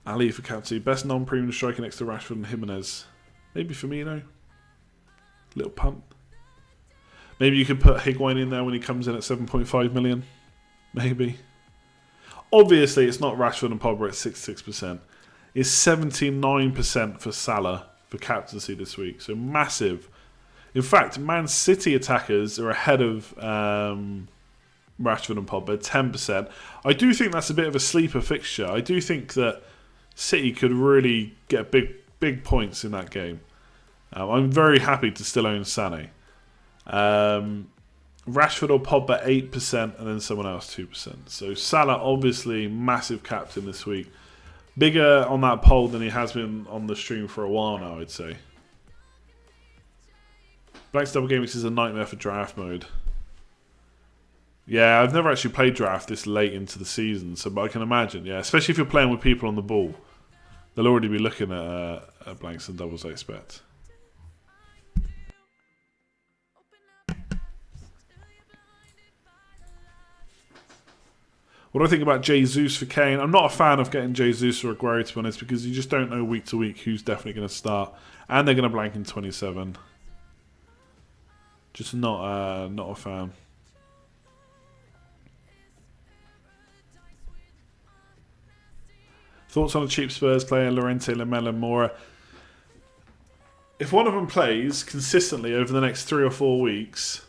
Ali for captain. Best non-premium striker next to Rashford and Jimenez. Maybe Firmino. Little punt. Maybe you could put Higuain in there when he comes in at 7.5 million. Maybe. Obviously, it's not Rashford and Pogba at 66%. It's 79% for Salah for captaincy this week. So massive. In fact, Man City attackers are ahead of Rashford and Pogba, 10%. I do think that's a bit of a sleeper fixture. I do think that City could really get big points in that game. I'm very happy to still own Sané. Rashford or Pogba 8% and then someone else 2%. So Salah obviously massive captain this week. Bigger on that poll than he has been on the stream for a while now, I'd say. Black's Double Game, which is a nightmare for draft mode. Yeah, I've never actually played draft this late into the season, so but I can imagine, yeah, especially if you're playing with people on the ball. They'll already be looking at blanks and doubles, I expect. What do I think about Jesus for Kane? I'm not a fan of getting Jesus or Aguero, to be honest, because you just don't know week to week who's definitely going to start. And they're going to blank in 27. Just not a fan. Thoughts on a cheap Spurs player, Llorente, Lamela, Mora? If one of them plays consistently over the next 3 or 4 weeks,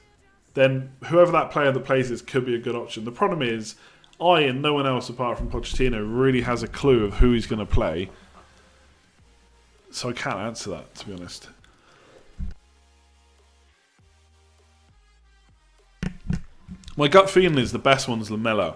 then whoever that player that plays is could be a good option. The problem is, I and no one else apart from Pochettino really has a clue of who he's going to play. So I can't answer that, to be honest. My gut feeling is the best one's Lamela.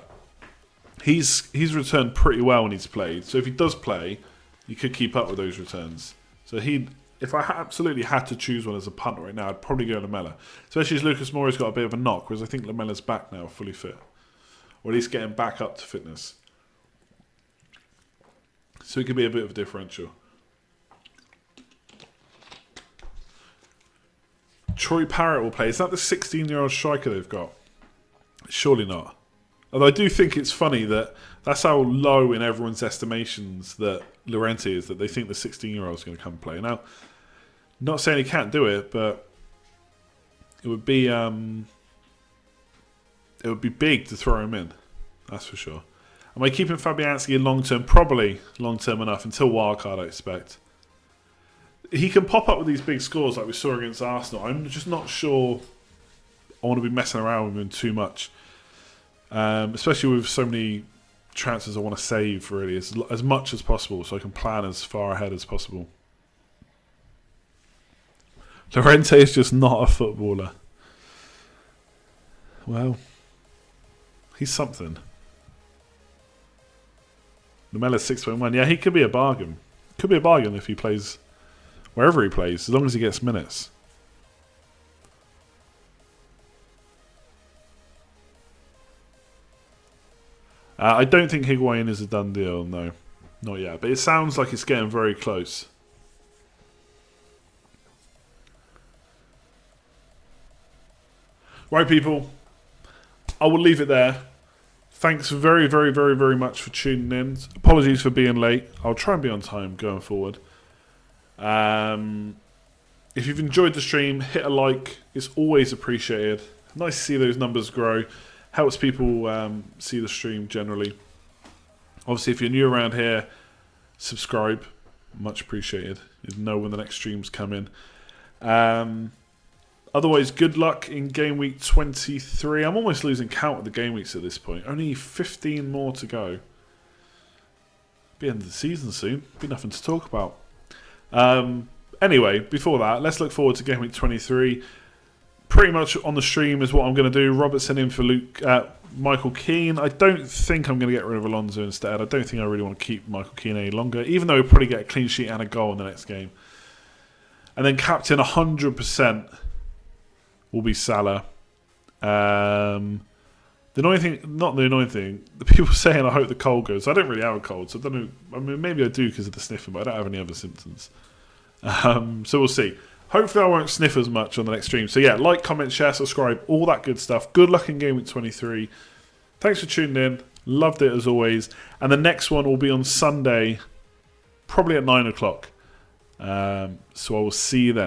He's returned pretty well when he's played. So if he does play, you could keep up with those returns. So if I absolutely had to choose one as a punt right now, I'd probably go Lamela. Especially as Lucas Moura's got a bit of a knock, whereas I think Lamela's back now, fully fit. Or at least getting back up to fitness. So it could be a bit of a differential. Troy Parrott will play. Is that the 16-year-old striker they've got? Surely not. Although I do think it's funny that that's how low in everyone's estimations that Llorente is, that they think the 16-year-old is going to come play. Now, not saying he can't do it, but it would be big to throw him in. That's for sure. Am I keeping Fabianski in long term? Probably long term enough until wildcard, I expect. He can pop up with these big scores like we saw against Arsenal. I'm just not sure I want to be messing around with him too much. Especially with so many transfers I want to save, really, as much as possible, so I can plan as far ahead as possible. Llorente is just not a footballer. Well, he's something. Lamela's 6.1. Yeah, he could be a bargain. Could be a bargain if he plays wherever he plays, as long as he gets minutes. I don't think Higuain is a done deal, no. Not yet. But it sounds like it's getting very close. Right, people. I will leave it there. Thanks very, very, very, very much for tuning in. Apologies for being late. I'll try and be on time going forward. If you've enjoyed the stream, hit a like. It's always appreciated. Nice to see those numbers grow. Helps people see the stream generally. Obviously, if you're new around here, subscribe. Much appreciated. You know when the next streams come in. Otherwise, good luck in Game Week 23. I'm almost losing count of the Game Weeks at this point. Only 15 more to go. Be end of the season soon. Be nothing to talk about. Anyway, before that, let's look forward to Game Week 23. Pretty much on the stream is what I'm going to do. Robertson in for Michael Keane. I don't think I'm going to get rid of Alonso instead. I don't think I really want to keep Michael Keane any longer, even though he'll probably get a clean sheet and a goal in the next game. And then captain 100% will be Salah. The annoying thing, not the annoying thing, the people saying I hope the cold goes. I don't really have a cold, so I don't know. I mean, maybe I do because of the sniffing, but I don't have any other symptoms. So we'll see. Hopefully I won't sniff as much on the next stream. So yeah, like, comment, share, subscribe, all that good stuff. Good luck in Game Week 23. Thanks for tuning in. Loved it as always. And the next one will be on Sunday, probably at 9 o'clock. So I will see you then.